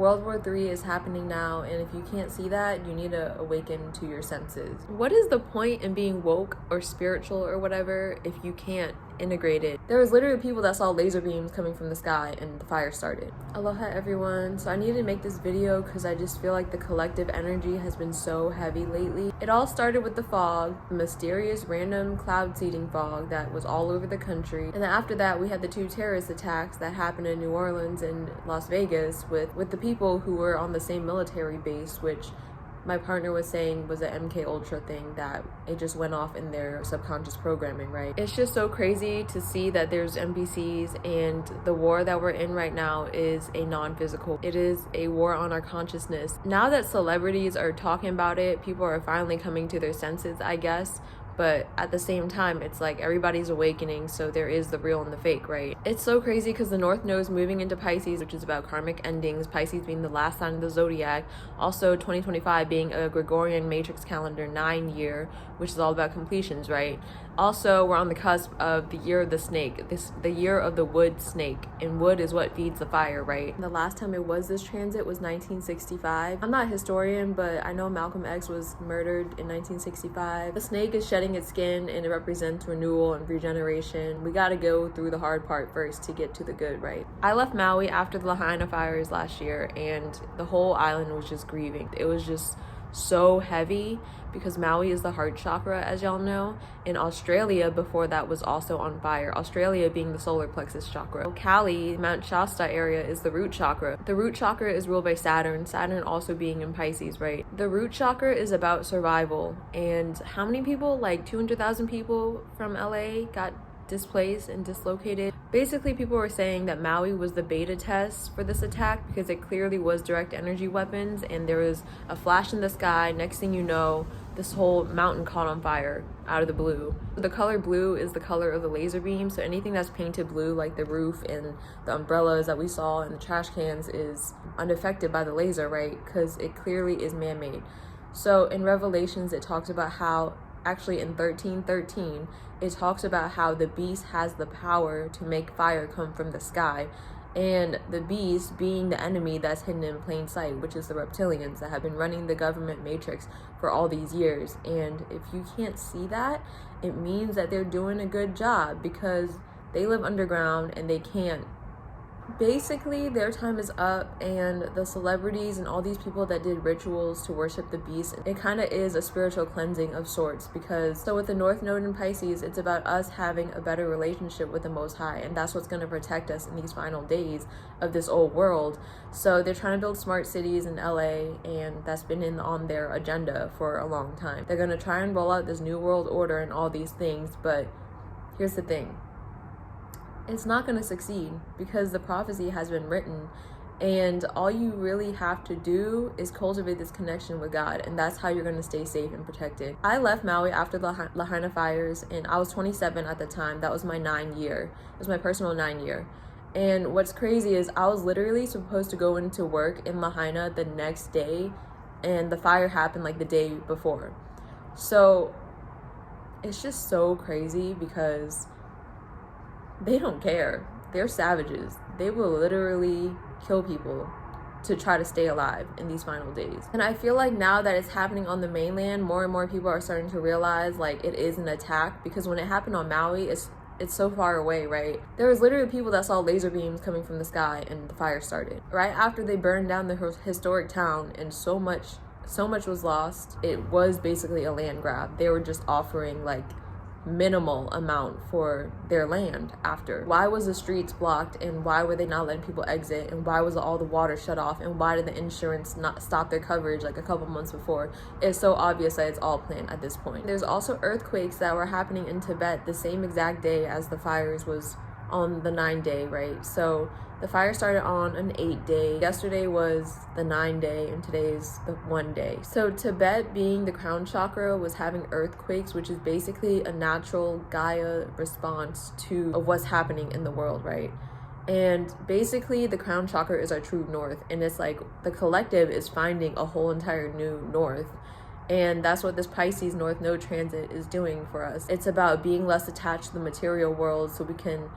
World War III is happening now, and if you can't see that, you need to awaken to your senses. What is the point in being woke or spiritual or whatever if you can't integrate it? There was literally people that saw laser beams coming from the sky and the fire started. Aloha everyone. So I needed to make this video because I just feel like the collective energy has been so heavy lately. It all started with the fog, the mysterious random cloud seeding fog that was all over the country. And then after that, we had the 2 terrorist attacks that happened in New Orleans and Las Vegas with the people who were on the same military base, which my partner was saying was an MK Ultra thing, that it just went off in their subconscious programming, right? It's just so crazy to see that there's NBCs, and the war that we're in right now is a non-physical. It is a war on our consciousness. Now that celebrities are talking about it, people are finally coming to their senses, I guess. But at the same time, it's like everybody's awakening, so there is the real and the fake, right? It's so crazy because the North Node is moving into Pisces, which is about karmic endings, Pisces being the last sign of the zodiac. Also, 2025 being a Gregorian matrix calendar 9 year, which is all about completions, right? Also, we're on the cusp of the year of the snake, the year of the wood snake, and wood is what feeds the fire, right? The last time it was this transit was 1965. I'm not a historian, but I know Malcolm X was murdered in 1965. The snake is shedding its skin, and it represents renewal and regeneration. We gotta go through the hard part first to get to the good, right? I left Maui after the Lahaina fires last year, and the whole island was just grieving. It was just so heavy because Maui is the heart chakra, as y'all know, and Australia before that was also on fire, Australia being the solar plexus chakra. Cali, Mount Shasta area is the root chakra. The root chakra is ruled by Saturn also being in Pisces, right? The root chakra is about survival, and how many people, like 200,000 people from LA got displaced and dislocated. Basically, people were saying that Maui was the beta test for this attack because it clearly was direct energy weapons, and there was a flash in the sky. Next thing you know, this whole mountain caught on fire out of the blue. The color blue is the color of the laser beam, so anything that's painted blue, like the roof and the umbrellas that we saw and the trash cans, is unaffected by the laser, right? Because it clearly is man-made. So in Revelations, it talks about how, actually in 13:13, it talks about how the beast has the power to make fire come from the sky, and the beast being the enemy that's hidden in plain sight, which is the reptilians that have been running the government matrix for all these years. And if you can't see that, it means that they're doing a good job because they live underground and they can't. Basically, their time is up, and the celebrities and all these people that did rituals to worship the beast, it kind of is a spiritual cleansing of sorts. Because so with the North Node in Pisces, it's about us having a better relationship with the Most High, and that's what's going to protect us in these final days of this old world. So they're trying to build smart cities in LA, and that's been on their agenda for a long time. They're going to try and roll out this new world order and all these things, but here's the thing. It's not going to succeed because the prophecy has been written, and all you really have to do is cultivate this connection with God, and that's how you're going to stay safe and protected. I left Maui after the Lahaina fires, and I was 27 at the time. That was my 9 year. It was my personal 9 year. And what's crazy is I was literally supposed to go into work in Lahaina the next day, and the fire happened like the day before. So it's just so crazy because they don't care. They're savages. They will literally kill people to try to stay alive in these final days. And I feel like now that it's happening on the mainland, more and more people are starting to realize like it is an attack, because when it happened on Maui, it's so far away, right? There was literally people that saw laser beams coming from the sky and the fire started. Right after they burned down the historic town and so much was lost, it was basically a land grab. They were just offering like minimal amount for their land after. Why was the streets blocked, and why were they not letting people exit, and why was all the water shut off, and why did the insurance not stop their coverage like a couple months before? It's so obvious that it's all planned at this point. There's also earthquakes that were happening in Tibet the same exact day as the fires was on the 9-day, right? So the fire started on an 8-day. Yesterday was the 9-day, and today's the 1-day. So Tibet, being the crown chakra, was having earthquakes, which is basically a natural Gaia response to what's happening in the world, right? And basically the crown chakra is our true north, and it's like the collective is finding a whole entire new north. And that's what this Pisces North Node transit is doing for us. It's about being less attached to the material world so we can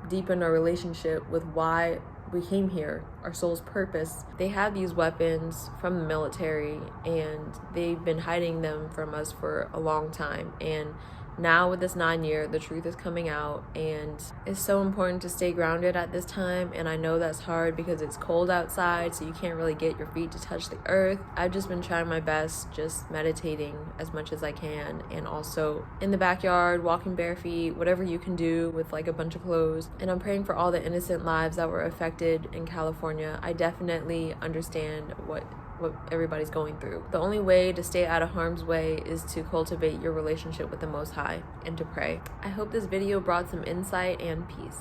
deepen our relationship with why we came here, our soul's purpose. They have these weapons from the military, and they've been hiding them from us for a long time. And now with this 9-year, the truth is coming out, and it's so important to stay grounded at this time. And I know that's hard because it's cold outside, so you can't really get your feet to touch the earth. I've just been trying my best, just meditating as much as I can, and also in the backyard, walking bare feet, whatever you can do with like a bunch of clothes. And I'm praying for all the innocent lives that were affected in California. I definitely understand what everybody's going through. The only way to stay out of harm's way is to cultivate your relationship with the Most High and to pray. I hope this video brought some insight and peace.